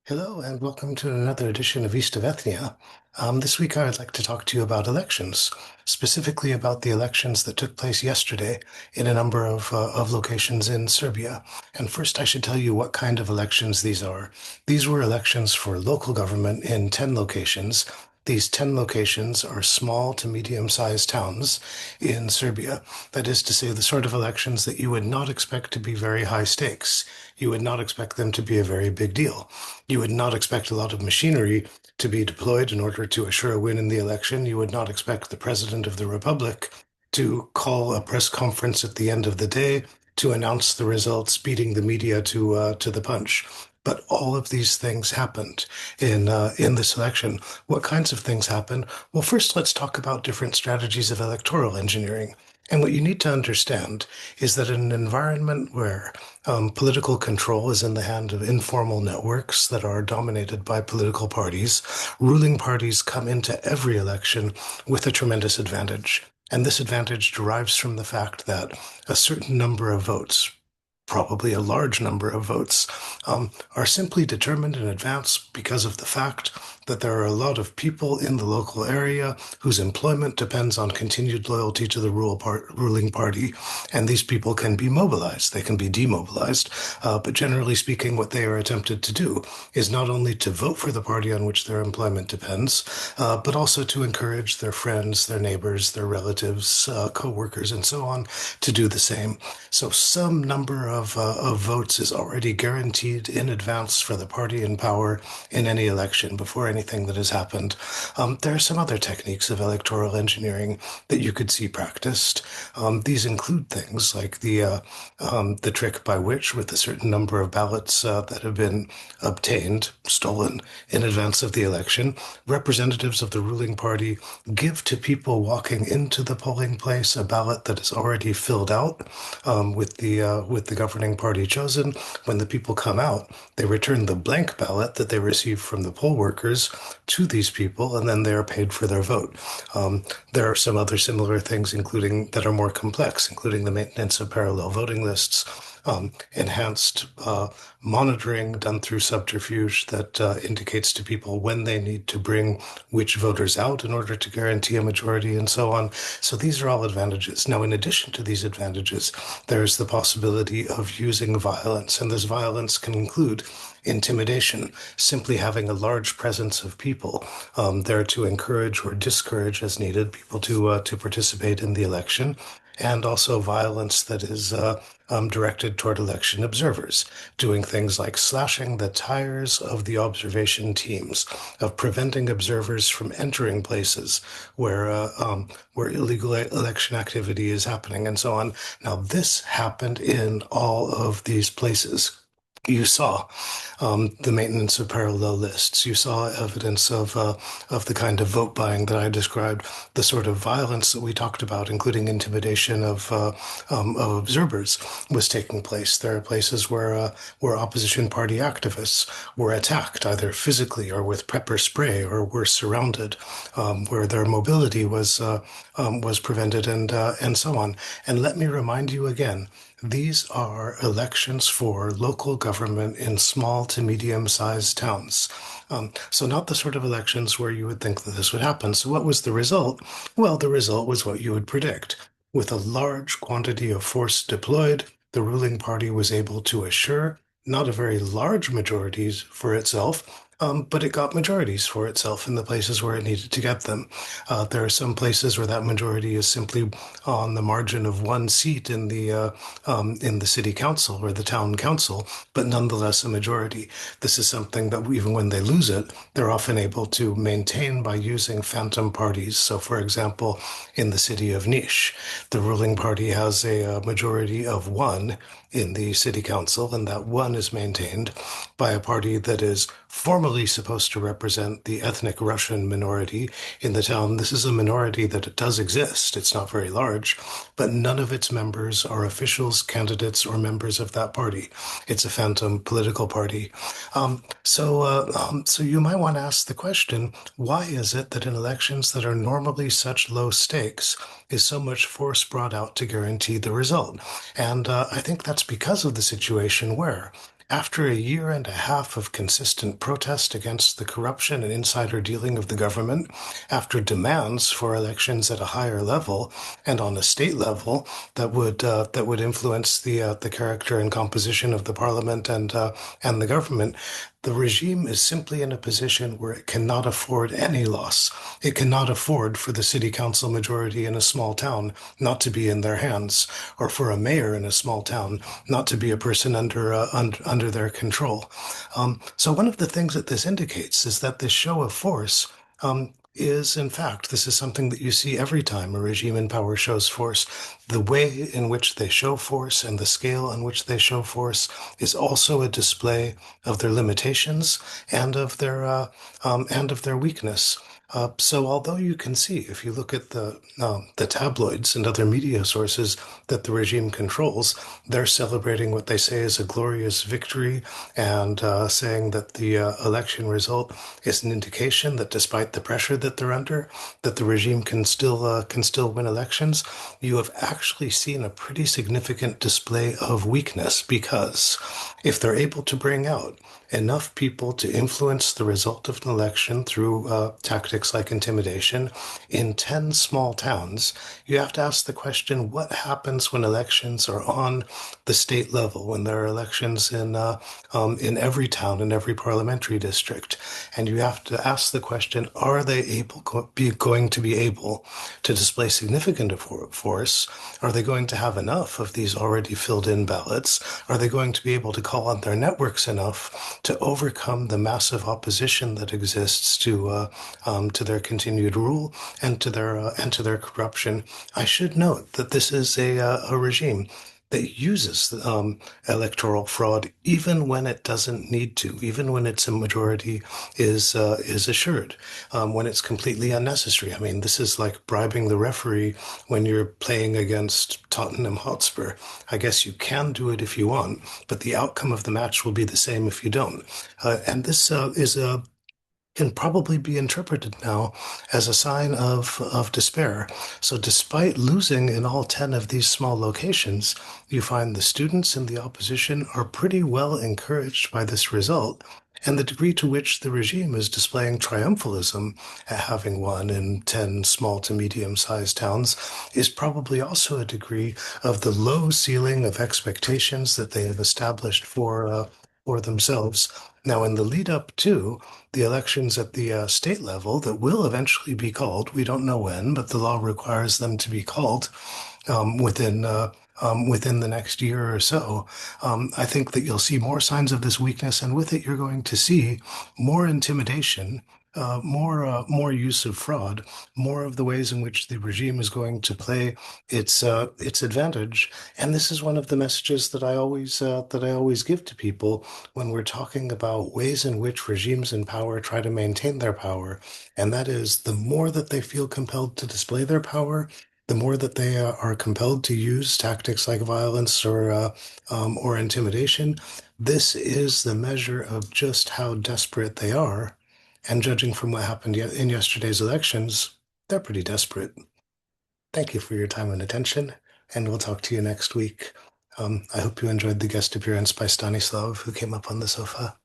Hello, and welcome to another edition of East of Ethnia. This week, I'd like to talk to you about elections, specifically about the elections that took place yesterday in a number of locations in Serbia. And first, I should tell you what kind of elections these are. These were elections for local government in 10 locations. These 10 locations are small to medium-sized towns in Serbia. That is to say, the sort of elections that you would not expect to be very high stakes. You would not expect them to be a very big deal. You would not expect a lot of machinery to be deployed in order to assure a win in the election. You would not expect the President of the Republic to call a press conference at the end of the day to announce the results, beating the media to the punch. But all of these things happened in this election. What kinds of things happened? Well, first, let's talk about different strategies of electoral engineering. And what you need to understand is that in an environment where political control is in the hand of informal networks that are dominated by political parties, ruling parties come into every election with a tremendous advantage. And this advantage derives from the fact that a certain number of votes, probably a large number of votes, are simply determined in advance because of the fact that there are a lot of people in the local area whose employment depends on continued loyalty to the ruling party. And these people can be mobilized, they can be demobilized. But generally speaking, what they are attempted to do is not only to vote for the party on which their employment depends, but also to encourage their friends, their neighbors, their relatives, co-workers, and so on to do the same. So some number of votes is already guaranteed in advance for the party in power in any election before anything that has happened. There are some other techniques of electoral engineering that you could see practiced. These include things like the trick by which, with a certain number of ballots that have been obtained, stolen in advance of the election, representatives of the ruling party give to people walking into the polling place a ballot that is already filled out with the governing party chosen. When the people come out, they return the blank ballot that they receive from the poll workers to these people, and then they are paid for their vote. There are some other similar things, including that are more complex, including the maintenance of parallel voting lists, enhanced monitoring done through subterfuge that indicates to people when they need to bring which voters out in order to guarantee a majority and so on. So these are all advantages. Now, in addition to these advantages, there's the possibility of using violence, and this violence can include intimidation, simply having a large presence of people there to encourage or discourage as needed people to participate in the election, and also violence that is directed toward election observers, doing things like slashing the tires of the observation teams, of preventing observers from entering places where illegal election activity is happening, and so on. Now, this happened in all of these places. You saw the maintenance of parallel lists. You saw evidence of the kind of vote buying that I described, the sort of violence that we talked about, including intimidation of observers, was taking place. There are places where opposition party activists were attacked, either physically or with pepper spray, or were surrounded, where their mobility was prevented, and so on. And let me remind you again. These are elections for local government in small to medium-sized towns. So not the sort of elections where you would think that this would happen. So what was the result? Well, the result was what you would predict. With a large quantity of force deployed, the ruling party was able to assure not a very large majorities for itself, but it got majorities for itself in the places where it needed to get them. There are some places where that majority is simply on the margin of one seat in the city council or the town council, but nonetheless a majority. This is something that even when they lose it, they're often able to maintain by using phantom parties. So, for example, in the city of Niš, the ruling party has a majority of one in the city council, and that one is maintained by a party that is formally supposed to represent the ethnic Russian minority in the town. This is a minority that it does exist. It's not very large, but none of its members are officials, candidates, or members of that party. It's a phantom political party. So you might want to ask the question, why is it that in elections that are normally such low stakes is so much force brought out to guarantee the result? And I think that's because of the situation where After a year and a half of consistent protest against the corruption and insider dealing of the government, after demands for elections at a higher level and on a state level that would influence the character and composition of the parliament and the government, the regime is simply in a position where it cannot afford any loss. It cannot afford for the city council majority in a small town not to be in their hands, or for a mayor in a small town not to be a person under their control. So one of the things that this indicates is that this show of force is, in fact, this is something that you see every time a regime in power shows force. The way in which they show force and the scale on which they show force is also a display of their limitations and of their weakness. So although you can see, if you look at the tabloids and other media sources that the regime controls, they're celebrating what they say is a glorious victory and saying that the election result is an indication that despite the pressure that they're under, that the regime can still win elections. You have actually seen a pretty significant display of weakness because if they're able to bring out enough people to influence the result of an election through tactics like intimidation in 10 small towns, you have to ask the question, what happens when elections are on the state level, when there are elections in every town, in every parliamentary district? And you have to ask the question, are they going to be able to display significant force? Are they going to have enough of these already filled in ballots? Are they going to be able to call on their networks enough to overcome the massive opposition that exists to their continued rule and to their corruption? I should note that this is a regime that uses electoral fraud even when it doesn't need to, even when its majority is assured, when it's completely unnecessary. I mean, this is like bribing the referee when you're playing against Tottenham Hotspur. I guess you can do it if you want, but the outcome of the match will be the same if you don't. And this is a can probably be interpreted now as a sign of despair. So, despite losing in all 10 of these small locations, you find the students in the opposition are pretty well encouraged by this result. And the degree to which the regime is displaying triumphalism at having won in 10 small to medium sized towns is probably also a degree of the low ceiling of expectations that they have established for themselves. Now, in the lead up to the elections at the state level that will eventually be called. We don't know when, but the law requires them to be called within the next year or so. I think that you'll see more signs of this weakness, and with it, you're going to see more intimidation. More use of fraud, more of the ways in which the regime is going to play its advantage, and this is one of the messages that I always give to people when we're talking about ways in which regimes in power try to maintain their power. And that is the more that they feel compelled to display their power, the more that they are compelled to use tactics like violence or intimidation. This is the measure of just how desperate they are. And judging from what happened in yesterday's elections, they're pretty desperate. Thank you for your time and attention, and we'll talk to you next week. I hope you enjoyed the guest appearance by Stanislav, who came up on the sofa.